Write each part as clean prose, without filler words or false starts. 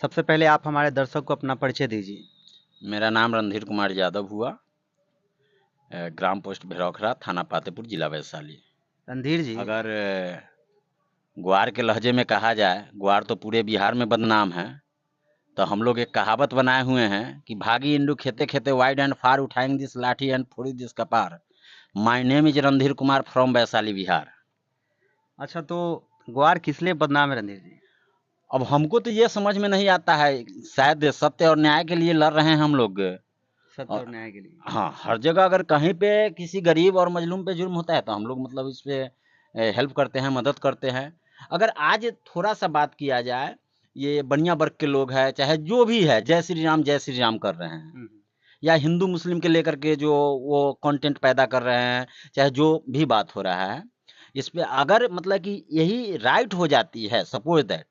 सबसे पहले आप हमारे दर्शक को अपना परिचय दीजिए। मेरा नाम रणधीर कुमार यादव हुआ, ग्राम पोस्ट भैरवखरा, थाना पातेपुर, जिला वैशाली। रणधीर जी, अगर ग्वार के लहजे में कहा जाए, ग्वार तो पूरे बिहार में बदनाम है, तो हम लोग एक कहावत बनाए हुए हैं कि भागी इंडू खेते खेते वाइड एंड फार, उठाएंगे दिस लाठी एंड फोड़ी दिस कपार। My name is Randhir Kumar from Vaishali Bihar. अच्छा तो ग्वार किस लिए बदनाम है रणधीर जी? अब हमको तो ये समझ में नहीं आता है, शायद सत्य और न्याय के लिए लड़ रहे हैं हम लोग। सत्य और और न्याय के लिए। हाँ, हर जगह अगर कहीं पे किसी गरीब और मजलूम पे जुल्म होता है तो हम लोग मतलब इस पे हेल्प करते हैं, मदद करते हैं। अगर आज थोड़ा सा बात किया जाए, ये बनिया वर्ग के लोग हैं, चाहे जो भी है, जय श्री राम कर रहे हैं, हम्म, या हिंदू मुस्लिम के लेकर के जो वो कंटेंट पैदा कर रहे हैं, चाहे जो भी बात हो रहा है, इस पे अगर मतलब कि यही राइट हो जाती है, सपोज दैट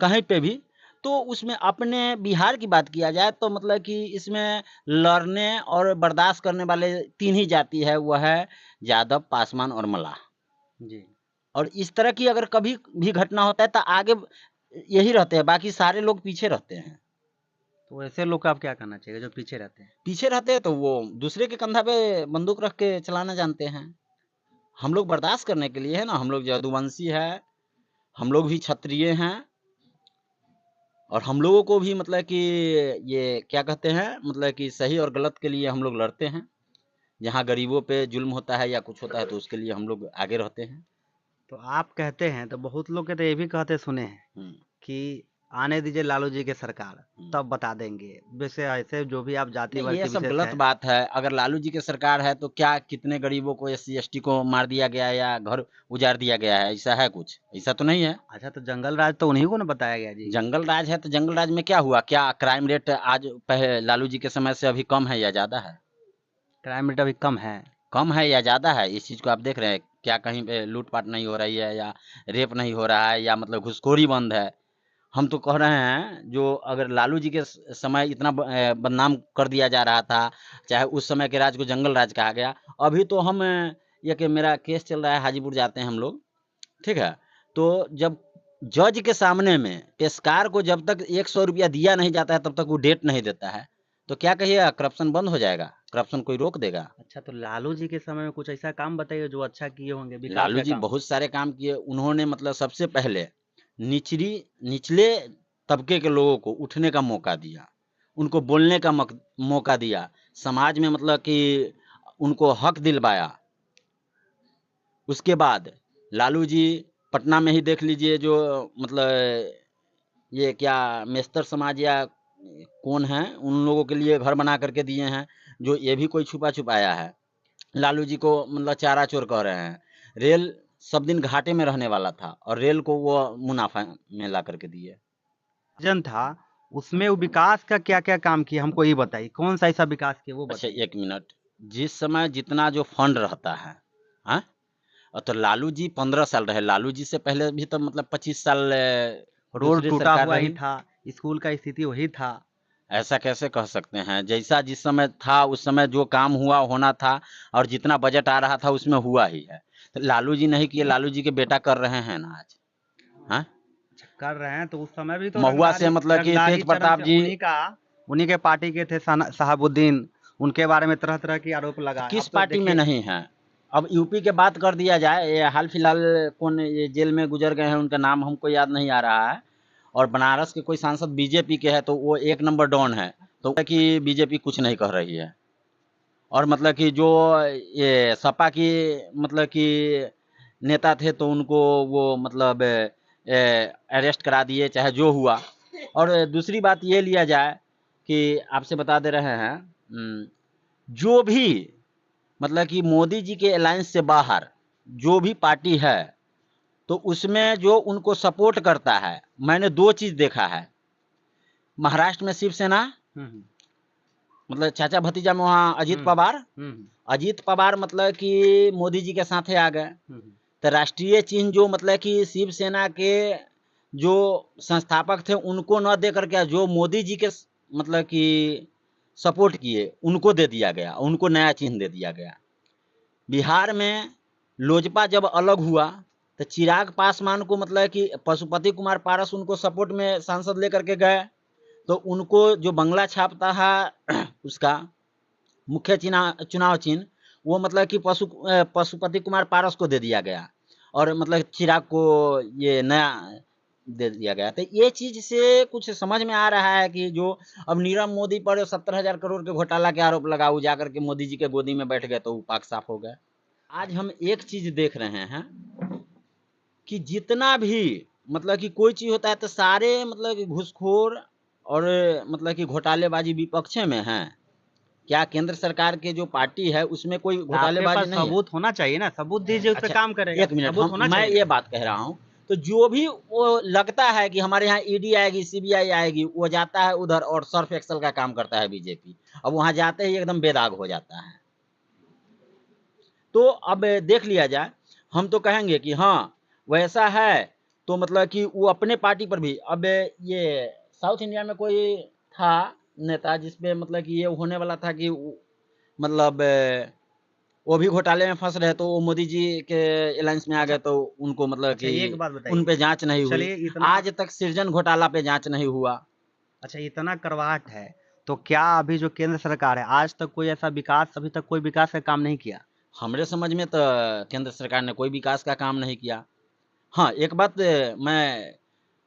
कहीं पे भी, तो उसमें अपने बिहार की बात किया जाए तो मतलब कि इसमें लड़ने और बर्दाश्त करने वाले तीन ही जाति है, वह है यादव, पासवान और मल्लाह। जी। और इस तरह की अगर कभी भी घटना होता है तो आगे यही रहते हैं, बाकी सारे लोग पीछे रहते हैं। तो ऐसे लोग का आप क्या करना चाहिए जो पीछे रहते हैं? पीछे रहते हैं तो वो दूसरे के कंधा पे बंदूक रख के चलाना जानते हैं। हम लोग बर्दाश्त करने के लिए है ना, हम लोग यदुवंशी है, हम लोग भी क्षत्रिय हैं, और हम लोगों को भी मतलब कि ये क्या कहते हैं, मतलब कि सही और गलत के लिए हम लोग लड़ते हैं। जहाँ गरीबों पे जुल्म होता है या कुछ होता है तो उसके लिए हम लोग आगे रहते हैं। तो आप कहते हैं तो बहुत लोग कहते ये भी कहते सुने हैं हम्म, कि आने दीजिए लालू जी के सरकार, हम्म। तब बता देंगे। वैसे ऐसे जो भी आप जाति नहीं, वर्ग ये के सब विशेष गलत है। बात है। अगर लालू जी की सरकार है तो क्या कितने गरीबों को, एससी एसटी को मार दिया गया है या घर उजाड़ दिया गया है? ऐसा है कुछ? ऐसा तो नहीं है। अच्छा तो जंगल राज तो उन्हीं को ना बताया गया जी। जंगल राज है तो जंगल राज में क्या हुआ? क्या क्राइम रेट आज पहले लालू जी के समय से अभी कम है या ज्यादा है? क्राइम रेट अभी कम है। कम है या ज़्यादा है? इस चीज़ को आप देख रहे हैं क्या? कहीं पे लूट-पाट नहीं हो रही है, या रेप नहीं हो रहा है, या मतलब घूसखोरी बंद है? हम तो कह रहे हैं जो अगर लालू जी के समय इतना बदनाम कर दिया जा रहा था, चाहे उस समय के राज को जंगल राज कहा गया, अभी तो हम ये कि मेरा केस चल रहा है, हाजीपुर जाते हैं हम लोग, ठीक है? तो जब जज के सामने में पेशकार को जब तक 100 रुपया दिया नहीं जाता है तब तक वो डेट नहीं देता है, तो क्या कहिएगा? करप्शन बंद हो जाएगा? करप्शन कोई रोक देगा? अच्छा तो लालू जी के समय में कुछ ऐसा काम बताइए जो अच्छा किए होंगे, विकास लालू का जी काम। बहुत सारे काम किए। उन्होंने मतलब सबसे पहले निचली निचले तबके के लोगों को उठने का मौका दिया, उनको बोलने का मौका दिया, समाज में मतलब कि उनको हक दिलवाया। उसके बाद लालू जी पटना में ही देख लीजिए, जो मतलब ये क्या मेस्तर समाज या कौन है, उन लोगों के लिए घर बना करके दिए हैं, जो ये भी कोई छुपा छुपाया है। लालू जी को मतलब चारा चोर कह रहे हैं। रेल सब दिन घाटे में रहने वाला था और रेल को वो मुनाफा में ला करके दिए। जन था, उसमें वो विकास का क्या क्या काम किया हमको ये बताइए, कौन सा ऐसा विकास किया वो अच्छा, बताइए। एक मिनट। जिस समय जितना जो फंड रहता है, हाँ, और तो लालू जी 15 साल रहे। लालू जी से पहले भी तो मतलब 25 साल रोड दूसरी टूटा सरकार हुआ ही रही। था, स्कूल का स्थिति वही था। ऐसा कैसे कह सकते हैं? जैसा जिस समय था उस समय जो काम हुआ होना था, और जितना बजट आ रहा था उसमें हुआ ही है। तो लालू जी नहीं किए, लालू जी के बेटा कर रहे हैं ना आज। हाँ, अच्छा, कर रहे हैं तो उस समय भी तो महुआ से रंगदारी मतलब कि रंगदारी तेज चरण प्रताप से जी। उन्हीं के पार्टी के थे साहबुद्दीन। उनके बारे में तरह तरह की आरोप लगा। किस अब तो पार्टी में देखिए, नहीं है? अब यूपी के बात कर दिया जाए, ये हाल फिलहाल कौन ये जेल में गुजर गए हैं, उनका नाम हमको याद नहीं आ रहा है। और बनारस के कोई सांसद बीजेपी के है तो वो एक नंबर डॉन है, तो कि बीजेपी कुछ नहीं कर रही है। और मतलब कि जो ये सपा की मतलब कि नेता थे तो उनको वो मतलब अरेस्ट करा दिए, चाहे जो हुआ। और दूसरी बात ये लिया जाए कि आपसे बता दे रहे हैं, जो भी मतलब कि मोदी जी के अलायंस से बाहर जो भी पार्टी है, तो उसमें जो उनको सपोर्ट करता है, मैंने दो चीज देखा है। महाराष्ट्र में शिवसेना, हम्म मतलब चाचा भतीजा में वहाँ अजीत हम्म पवार। हम्म अजीत पवार मतलब कि मोदी जी के साथे आ गए। हम्म तो राष्ट्रीय चिन्ह जो मतलब कि शिवसेना के जो संस्थापक थे उनको न दे करके जो मोदी जी के मतलब कि सपोर्ट किए उनको दे दिया गया, उनको नया चिन्ह दे दिया गया। बिहार में लोजपा जब अलग हुआ तो चिराग पासवान को मतलब कि पशुपति कुमार पारस उनको सपोर्ट में सांसद लेकर के गए, तो उनको जो बंगला छापता है उसका मुख्य चुनाव चिन्ह वो मतलब कि पशुपति कुमार पारस को दे दिया गया, और मतलब चिराग को ये नया दे दिया गया। तो ये चीज से कुछ समझ में आ रहा है कि जो अब नीरव मोदी पर 70,000 करोड़ के घोटाला के आरोप लगाओ, जाकर के मोदी जी के गोदी में बैठ गए तो वो पाक साफ हो गए। आज हम एक चीज देख रहे हैं कि जितना भी मतलब कि कोई चीज होता है तो सारे मतलब कि घूसखोर और मतलब कि घोटालेबाजी विपक्ष में है। क्या केंद्र सरकार के जो पार्टी है उसमें कोई आपके घोटालेबाजी पास नहीं है? सबूत होना चाहिए ना, सबूत दीजिए, उस पे अच्छा, काम करेगा। एक मिनट, सबूत होना मैं चाहिए ये ना। बात कह रहा हूँ, तो जो भी वो लगता है कि हमारे यहाँ ईडी आएगी, सीबीआई आएगी, वो जाता है उधर और सर्फ एक्सल का काम करता है बीजेपी। अब वहां जाते ही एकदम बेदाग हो जाता है। तो अब देख लिया जाए, हम तो कहेंगे कि हाँ वैसा है, तो मतलब कि वो अपने पार्टी पर भी। अब ये साउथ इंडिया में कोई था नेता जिसपे मतलब कि ये होने वाला था कि मतलब वो भी घोटाले में फंस रहे, तो वो मोदी जी के अलायंस में आ गए, अच्छा तो उनको मतलब अच्छा, कि एक बात उन बताइए। पे जांच नहीं हुई। चलिए इतना, आज तक सृजन घोटाला पे जांच नहीं हुआ। अच्छा इतना करवाहट है, तो क्या अभी जो केंद्र सरकार है आज तक कोई ऐसा विकास, अभी तक कोई विकास का काम नहीं किया? हमरे समझ में तो केंद्र सरकार ने कोई विकास का काम नहीं किया। हाँ, एक बात मैं,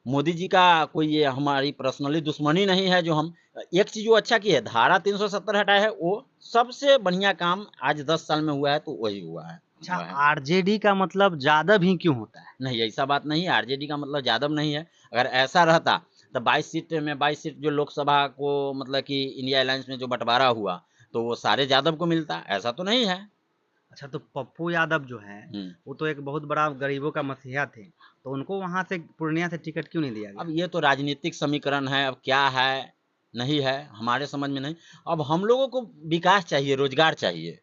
मोदी जी का कोई ये हमारी पर्सनली दुश्मनी नहीं है। जो हम एक चीज वो अच्छा की है, धारा 370 हटाया है, वो सबसे बढ़िया काम आज 10 साल में हुआ है, तो वही हुआ है। अच्छा, आरजेडी का मतलब जादव ही क्यों होता है? नहीं, ऐसा बात नहीं है, आरजेडी का मतलब यादव नहीं है। अगर ऐसा रहता तो 22 सीट जो लोकसभा को मतलब कि इंडिया अलायंस में जो बंटवारा हुआ, तो वो सारे यादव को मिलता। ऐसा तो नहीं है। अच्छा, तो पप्पू यादव जो है हम्म। वो तो एक बहुत बड़ा गरीबों का मसीहा थे, तो उनको वहां से पूर्णिया से टिकट क्यों नहीं दिया अब गया? ये तो राजनीतिक समीकरण है, अब क्या है नहीं है हमारे समझ में नहीं। अब हम लोगों को विकास चाहिए, रोजगार चाहिए।